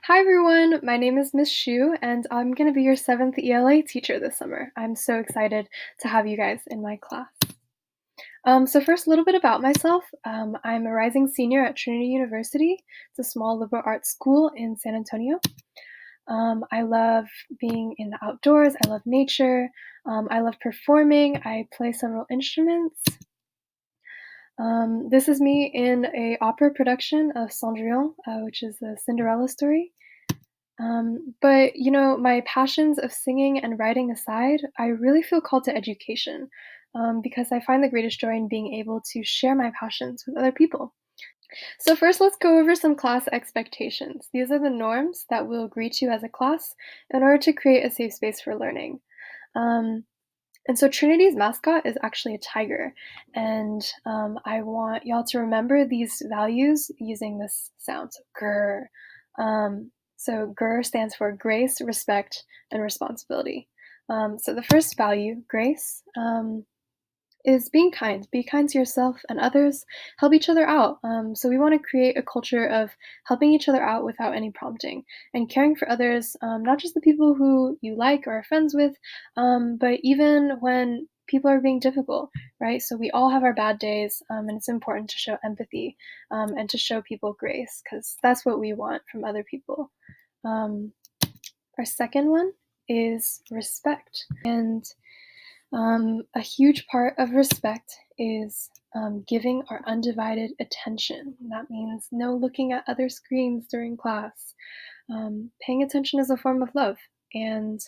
Hi everyone, my name is Miss Shu, and I'm going to be your 7th ELA teacher this summer. I'm so excited to have you guys in my class. So first, a little bit about myself. I'm a rising senior at Trinity University. It's a small liberal arts school in San Antonio. I love being in the outdoors. I love nature. I love performing. I play several instruments. This is me in a opera production of Cendrillon, which is a Cinderella story. But my passions of singing and writing aside, I really feel called to education because I find the greatest joy in being able to share my passions with other people. So, first, let's go over some class expectations. These are the norms that we'll agree to as a class in order to create a safe space for learning. Um, and so, Trinity's mascot is actually a tiger, and I want y'all to remember these values using this sound. So, grr. So GR stands for grace, respect, and responsibility. So the first value, grace, is being kind. Be kind to yourself and others. Help each other out. So we want to create a culture of helping each other out without any prompting and caring for others, not just the people who you like or are friends with, but even when people are being difficult, right? So we all have our bad days, and it's important to show empathy and to show people grace because that's what we want from other people. Um, our second one is respect. And a huge part of respect is giving our undivided attention. That means no looking at other screens during class. Paying attention is a form of love. And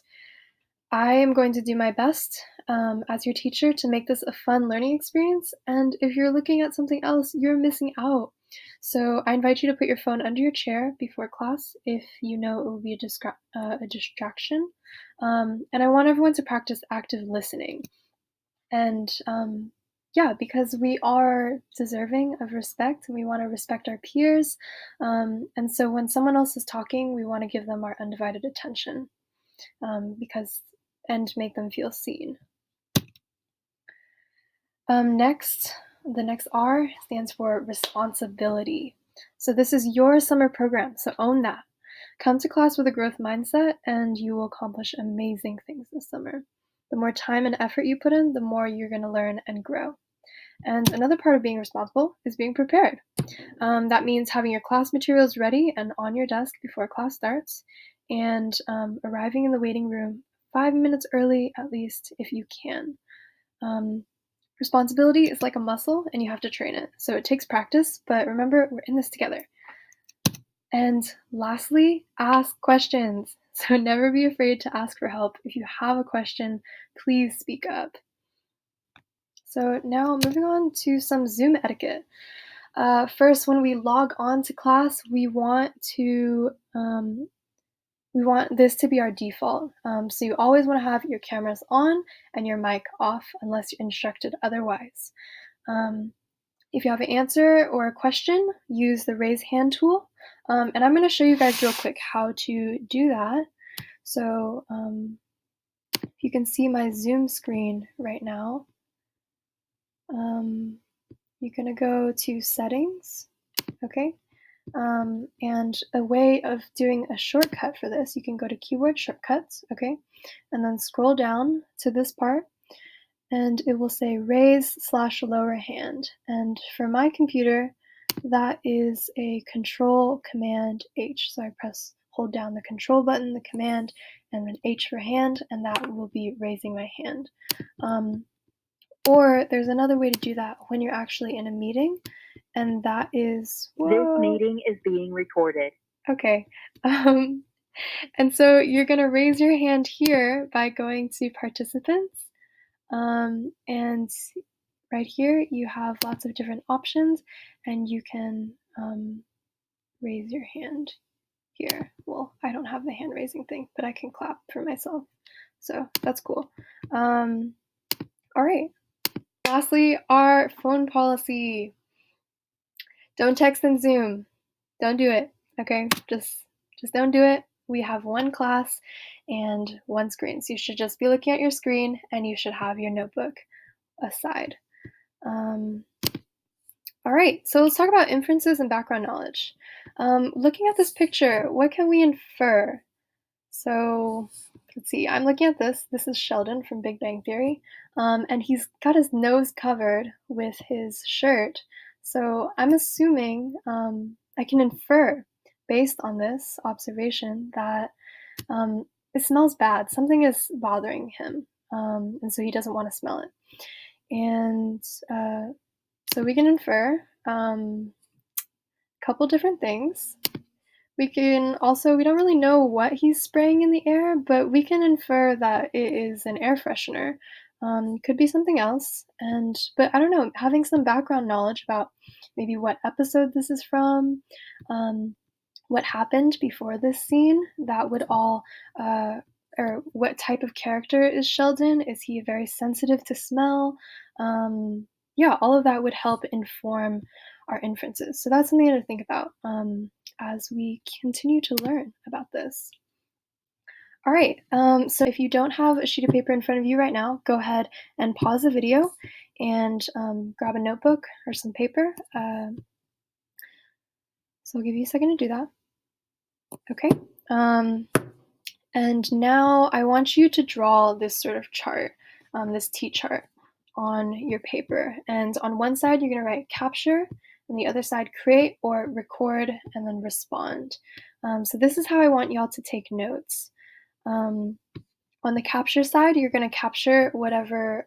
I am going to do my best as your teacher to make this a fun learning experience. And if you're looking at something else, you're missing out. So I invite you to put your phone under your chair before class if you know it will be a distraction. And I want everyone to practice active listening. And yeah, because we are deserving of respect and we want to respect our peers. And so when someone else is talking, we want to give them our undivided attention because and make them feel seen. Next, the next R stands for responsibility. So this is your summer program, so own that. Come to class with a growth mindset and you will accomplish amazing things this summer. The more time and effort you put in, the more you're going to learn and grow. And another part of being responsible is being prepared. That means having your class materials ready and on your desk before class starts, and arriving in the waiting room 5 minutes early at least if you can. Responsibility is like a muscle and you have to train it. So it takes practice, but remember, we're in this together. And lastly, ask questions. So never be afraid to ask for help. If you have a question, please speak up. So now moving on to some Zoom etiquette. First, when we log on to class, we want this to be our default. So you always want to have your cameras on and your mic off unless you're instructed otherwise. If you have an answer or a question, use the raise hand tool. And I'm going to show you guys real quick how to do that. So you can see my Zoom screen right now. You're going to go to settings, okay? And a way of doing a shortcut for this, you can go to keyboard shortcuts, okay? And then scroll down to this part and it will say raise/lower hand. And for my computer, that is a Control Command H. So I hold down the Control button, the Command, and then H for hand, and that will be raising my hand. Or there's another way to do that when you're actually in a meeting, and that is, This meeting is being recorded. Okay. And so you're going to raise your hand here by going to participants. And right here, you have lots of different options, and you can raise your hand here. Well, I don't have the hand raising thing, but I can clap for myself. So that's cool. All right. Lastly, our phone policy. Don't text and Zoom. Don't do it. Okay? Just don't do it. We have one class and one screen. So you should just be looking at your screen and you should have your notebook aside. All right, so let's talk about inferences and background knowledge. Looking at this picture, what can we infer? So let's see, I'm looking at this. This is Sheldon from Big Bang Theory, and he's got his nose covered with his shirt. So I'm assuming I can infer based on this observation that it smells bad. Something is bothering him, and so he doesn't want to smell it. And so we can infer a couple different things. We can also, we don't really know what he's spraying in the air, but we can infer that it is an air freshener. Could be something else. But I don't know, having some background knowledge about maybe what episode this is from, um, what happened before this scene, that would all, or what type of character is Sheldon? Is he very sensitive to smell? Yeah, all of that would help inform our inferences. So that's something to think about as we continue to learn about this. All right, so if you don't have a sheet of paper in front of you right now, go ahead and pause the video and grab a notebook or some paper. So I'll give you a second to do that. Okay. And now I want you to draw this sort of chart, this T-chart on your paper. And on one side, you're going to write capture, and the other side create or record, and then respond. So this is how I want y'all to take notes. On the capture side, you're going to capture whatever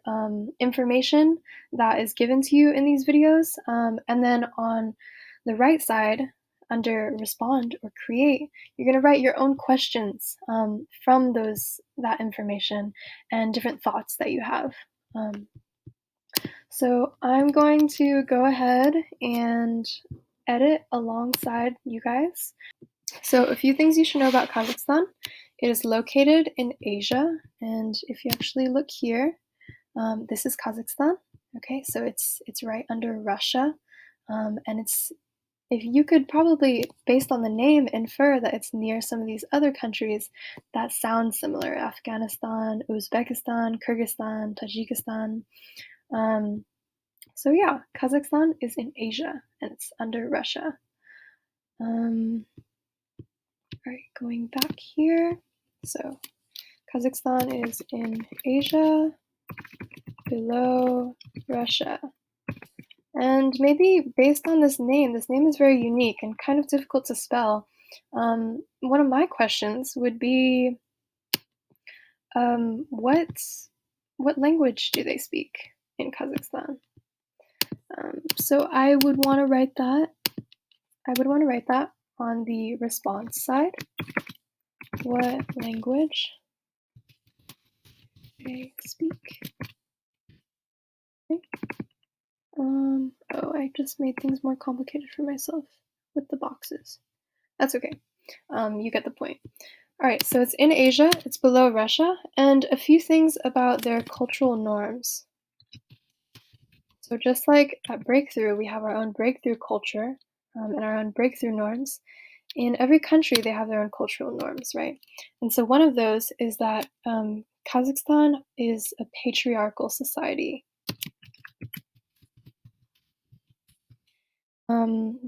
information that is given to you in these videos. And then on the right side, under respond or create, you're going to write your own questions from that information and different thoughts that you have. So I'm going to go ahead and edit alongside you guys. So a few things you should know about Kazakhstan. It is located in Asia, and if you actually look here, this is Kazakhstan. Okay, so it's right under Russia, and it's, if you could probably, based on the name, infer that it's near some of these other countries that sound similar: Afghanistan, Uzbekistan, Kyrgyzstan, Tajikistan. So yeah, Kazakhstan is in Asia, and it's under Russia. All right, going back here. So Kazakhstan is in Asia, below Russia. And maybe based on this name is very unique and kind of difficult to spell. One of my questions would be, what language do they speak in Kazakhstan? So I would want to write that. I would want to write that on the response side. What language they speak? Okay. Oh, I just made things more complicated for myself with the boxes. That's okay. You get the point. All right, so it's in Asia, it's below Russia, and a few things about their cultural norms. So just like at Breakthrough, we have our own breakthrough culture and our own breakthrough norms. In every country, they have their own cultural norms, right? And so one of those is that Kazakhstan is a patriarchal society.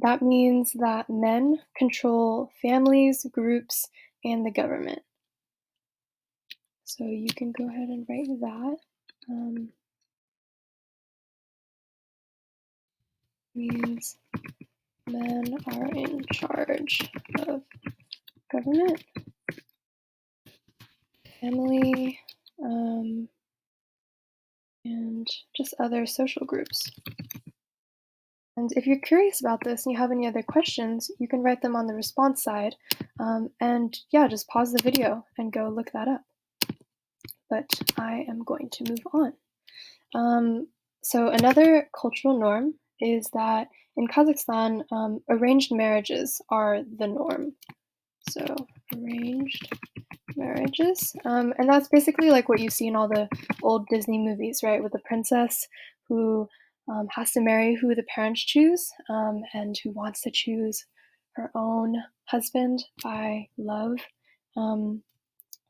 That means that men control families, groups, and the government. So you can go ahead and write that. Means men are in charge of government, family, and just other social groups. And if you're curious about this and you have any other questions, you can write them on the response side. And yeah, just pause the video and go look that up. But I am going to move on. So another cultural norm is that in Kazakhstan, arranged marriages are the norm. So arranged marriages. And that's basically like what you see in all the old Disney movies, right? With the princess who has to marry who the parents choose and who wants to choose her own husband by love.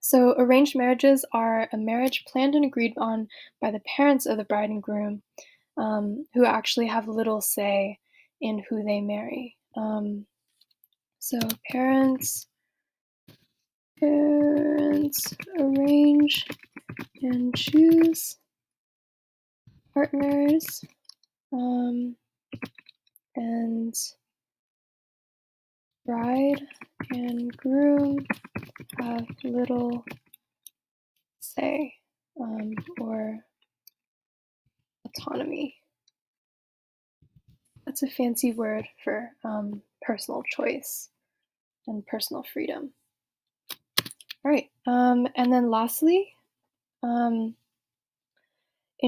So arranged marriages are a marriage planned and agreed on by the parents of the bride and groom, who actually have little say in who they marry. So parents arrange and choose partners, and bride and groom have little say, or autonomy. That's a fancy word for personal choice and personal freedom. All right, and then lastly, in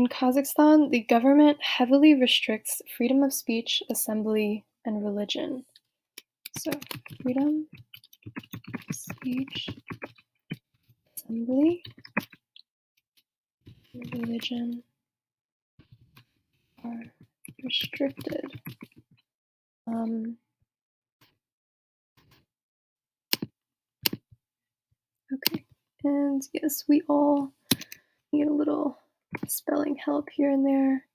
Kazakhstan, the government heavily restricts freedom of speech, assembly, and religion. So, freedom, speech, assembly, and religion are restricted. Okay, and yes, we all need a little spelling help here and there.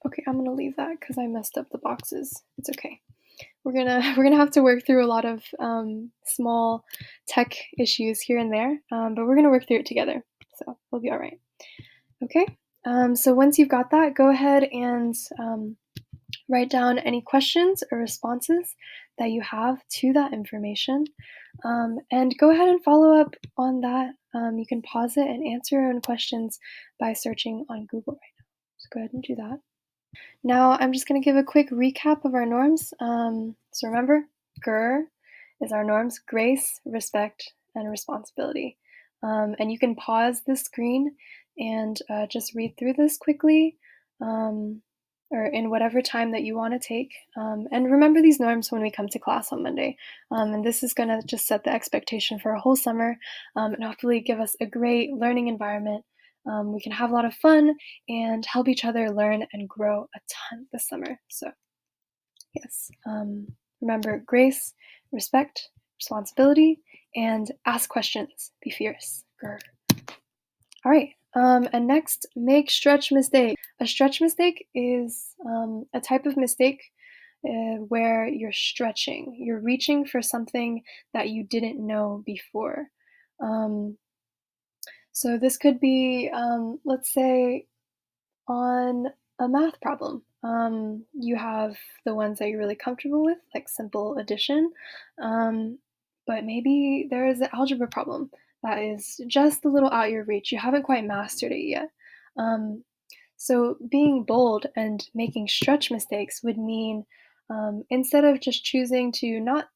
Okay, I'm gonna leave that because I messed up the boxes. It's okay. We're gonna have to work through a lot of small tech issues here and there, but we're gonna work through it together, so we'll be all right. Okay. So once you've got that, go ahead and write down any questions or responses that you have to that information, and go ahead and follow up on that. You can pause it and answer your own questions by searching on Google right now. So go ahead and do that. Now I'm just going to give a quick recap of our norms. So remember, GR is our norms: grace, respect, and responsibility. And you can pause the screen and just read through this quickly, or in whatever time that you want to take. And remember these norms when we come to class on Monday. And this is going to just set the expectation for a whole summer, and hopefully give us a great learning environment. We can have a lot of fun and help each other learn and grow a ton this summer. So, yes, remember grace, respect, responsibility, and ask questions. Be fierce. Grr. All right, and next, make stretch mistake. A stretch mistake is a type of mistake where you're stretching, you're reaching for something that you didn't know before. So this could be, let's say, on a math problem. You have the ones that you're really comfortable with, like simple addition, but maybe there is an algebra problem that is just a little out your reach. You haven't quite mastered it yet. Um, so being bold and making stretch mistakes would mean, instead of just choosing to not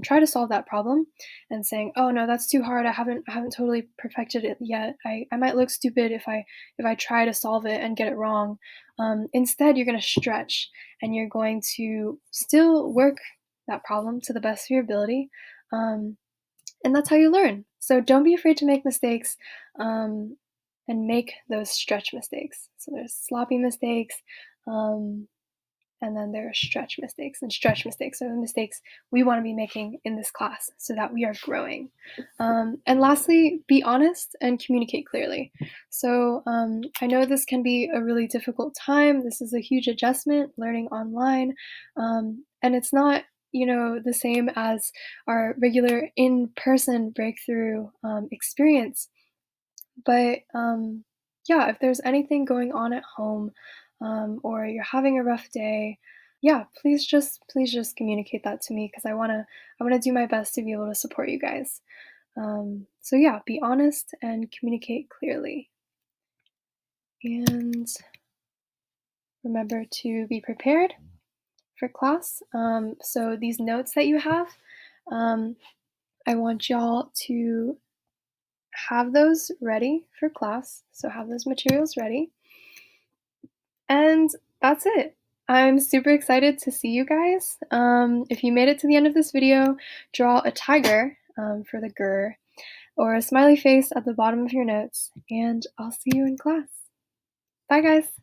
try to solve that problem and saying, "Oh no, that's too hard. I haven't totally perfected it yet. I might look stupid if I try to solve it and get it wrong." Instead, you're going to stretch and you're going to still work that problem to the best of your ability, and that's how you learn. So don't be afraid to make mistakes, and make those stretch mistakes. So there's sloppy mistakes. And then there are stretch mistakes, and stretch mistakes are the mistakes we want to be making in this class so that we are growing. And lastly, be honest and communicate clearly. So I know this can be a really difficult time. This is a huge adjustment, learning online, and it's not, the same as our regular in-person breakthrough experience. But yeah, if there's anything going on at home, or you're having a rough day, yeah, please just communicate that to me, because I wanna do my best to be able to support you guys. So yeah, be honest and communicate clearly, and remember to be prepared for class. So these notes that you have, I want y'all to have those ready for class. So have those materials ready. And that's it. I'm super excited to see you guys. If you made it to the end of this video, draw a tiger, for the GR, or a smiley face at the bottom of your notes, and I'll see you in class. Bye, guys.